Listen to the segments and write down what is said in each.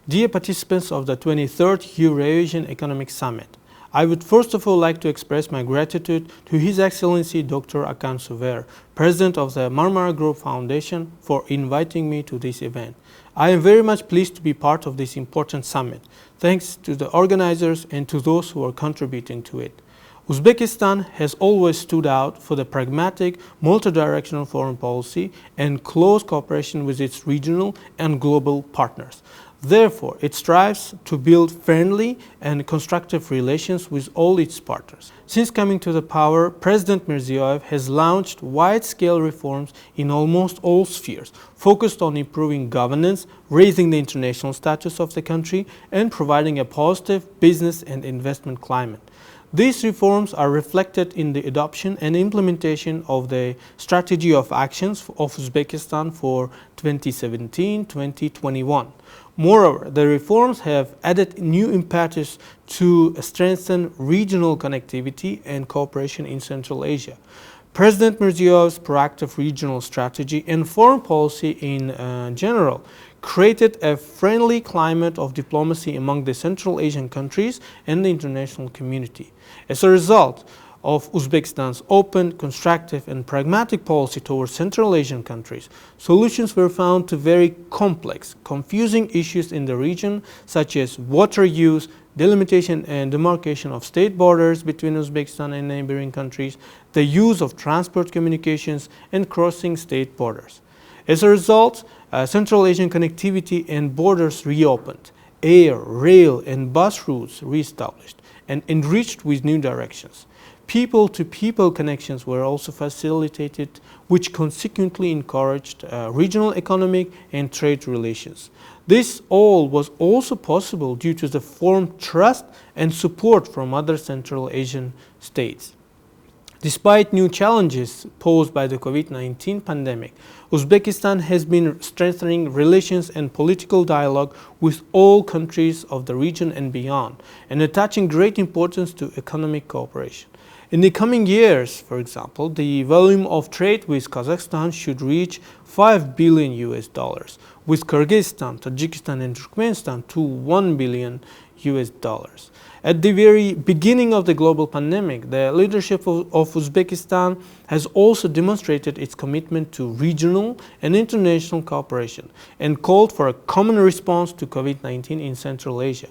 Dear participants of the 23rd Eurasian Economic Summit, I would first of all like to express my gratitude to His Excellency Dr. Akan Suver, President of the Marmara Group Foundation, for inviting me to this event. I am very much pleased to be part of this important summit. Thanks to the organizers and to those who are contributing to it. Uzbekistan has always stood out for the pragmatic, multidirectional foreign policy and close cooperation with its regional and global partners. Therefore, it strives to build friendly and constructive relations with all its partners. Since coming to the power, President Mirziyoyev has launched wide-scale reforms in almost all spheres, focused on improving governance, raising the international status of the country, and providing a positive business and investment climate. These reforms are reflected in the adoption and implementation of the Strategy of Actions of Uzbekistan for 2017-2021. Moreover, the reforms have added new impetus to strengthen regional connectivity and cooperation in Central Asia. President Mirziyoyev's proactive regional strategy and foreign policy in general created a friendly climate of diplomacy among the Central Asian countries and the international community. As a result of Uzbekistan's open, constructive and pragmatic policy towards Central Asian countries, solutions were found to very complex, confusing issues in the region such as water use, delimitation and demarcation of state borders between Uzbekistan and neighboring countries, the use of transport communications and crossing state borders. As a result, Central Asian connectivity and borders reopened, air, rail and bus routes reestablished and enriched with new directions. People-to-people connections were also facilitated, which consequently encouraged regional economic and trade relations. This all was also possible due to the formed trust and support from other Central Asian states. Despite new challenges posed by the COVID-19 pandemic, Uzbekistan has been strengthening relations and political dialogue with all countries of the region and beyond, and attaching great importance to economic cooperation. In the coming years, for example, the volume of trade with Kazakhstan should reach $5 billion, with Kyrgyzstan, Tajikistan and Turkmenistan to $1 billion. At the very beginning of the global pandemic, the leadership of Uzbekistan has also demonstrated its commitment to regional and international cooperation and called for a common response to COVID-19 in Central Asia.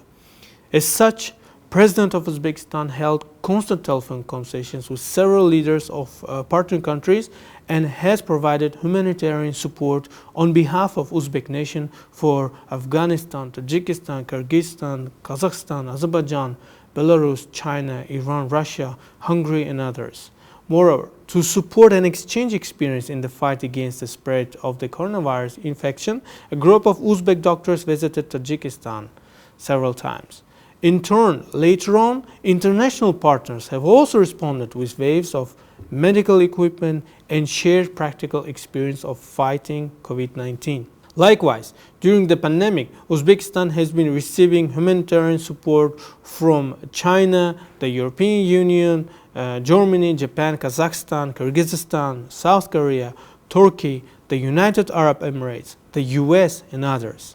As such, President of Uzbekistan held constant telephone conversations with several leaders of partner countries and has provided humanitarian support on behalf of Uzbek nation for Afghanistan, Tajikistan, Kyrgyzstan, Kazakhstan, Azerbaijan, Belarus, China, Iran, Russia, Hungary and others. Moreover, to support and exchange experience in the fight against the spread of the coronavirus infection, a group of Uzbek doctors visited Tajikistan several times. In turn, later on, international partners have also responded with waves of medical equipment and shared practical experience of fighting COVID-19. Likewise, during the pandemic, Uzbekistan has been receiving humanitarian support from China, the European Union, Germany, Japan, Kazakhstan, Kyrgyzstan, South Korea, Turkey, the United Arab Emirates, the US and others.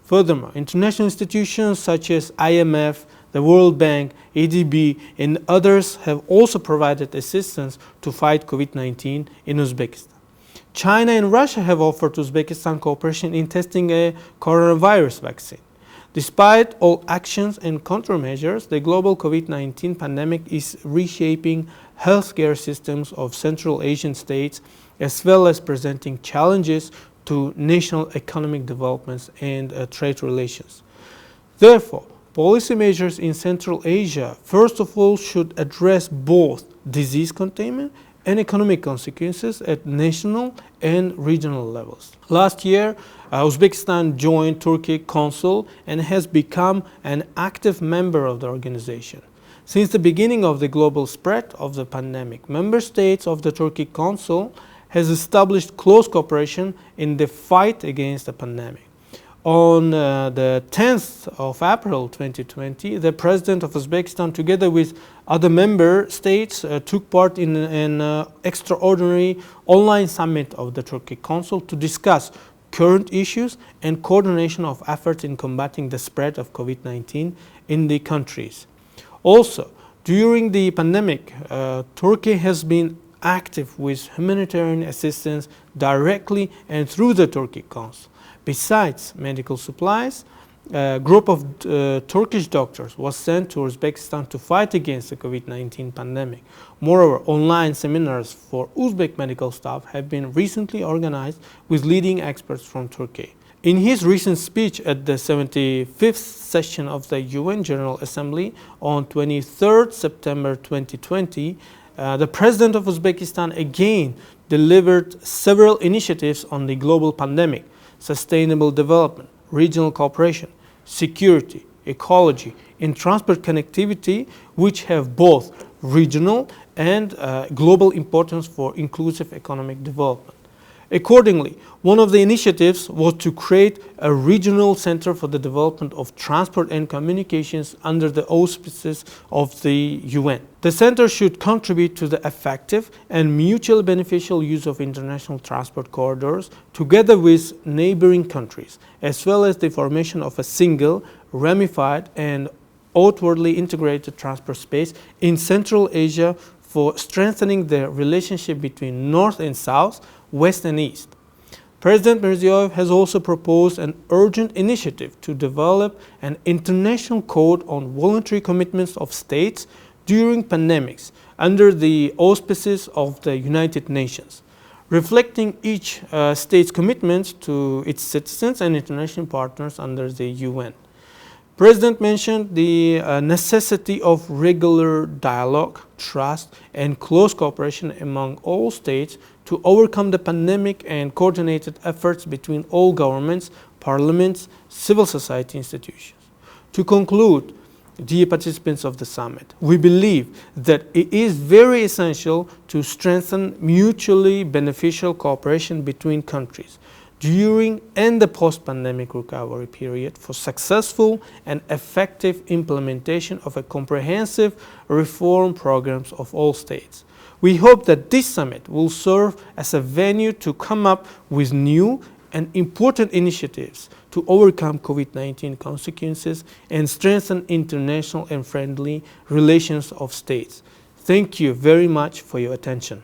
Furthermore, international institutions such as IMF, the World Bank, ADB and others have also provided assistance to fight COVID-19 in Uzbekistan. China and Russia have offered Uzbekistan cooperation in testing a coronavirus vaccine. Despite all actions and countermeasures, the global COVID-19 pandemic is reshaping healthcare systems of Central Asian states as well as presenting challenges to national economic developments and trade relations. Therefore, policy measures in Central Asia first of all should address both disease containment and economic consequences at national and regional levels. Last year, Uzbekistan joined Turkey Council and has become an active member of the organization. Since the beginning of the global spread of the pandemic, member states of the Turkey Council has established close cooperation in the fight against the pandemic. On the 10th of April 2020, the President of Uzbekistan, together with other member states, took part in an extraordinary online summit of the Turkey Council to discuss current issues and coordination of efforts in combating the spread of COVID-19 in the countries. Also, during the pandemic, Turkey has been active with humanitarian assistance directly and through the Turkey Council. Besides medical supplies, a group of Turkish doctors was sent to Uzbekistan to fight against the COVID-19 pandemic. Moreover, online seminars for Uzbek medical staff have been recently organized with leading experts from Turkey. In his recent speech at the 75th session of the UN General Assembly on 23rd September 2020, the President of Uzbekistan again delivered several initiatives on the global pandemic, sustainable development, regional cooperation, security, ecology, and transport connectivity, which have both regional and global importance for inclusive economic development. Accordingly, one of the initiatives was to create a regional center for the development of transport and communications under the auspices of the UN. The center should contribute to the effective and mutually beneficial use of international transport corridors together with neighboring countries, as well as the formation of a single, ramified, and outwardly integrated transport space in Central Asia for strengthening the relationship between North and South, West and East. President Mirziyoyev has also proposed an urgent initiative to develop an international code on voluntary commitments of states during pandemics under the auspices of the United Nations, reflecting each state's commitments to its citizens and international partners under the UN. President mentioned the necessity of regular dialogue, trust, and close cooperation among all states to overcome the pandemic and coordinated efforts between all governments, parliaments, civil society institutions. To conclude, dear participants of the summit, we believe that it is very essential to strengthen mutually beneficial cooperation between countries during and the post-pandemic recovery period for successful and effective implementation of a comprehensive reform programs of all states. We hope that this summit will serve as a venue to come up with new and important initiatives to overcome COVID-19 consequences and strengthen international and friendly relations of states. Thank you very much for your attention.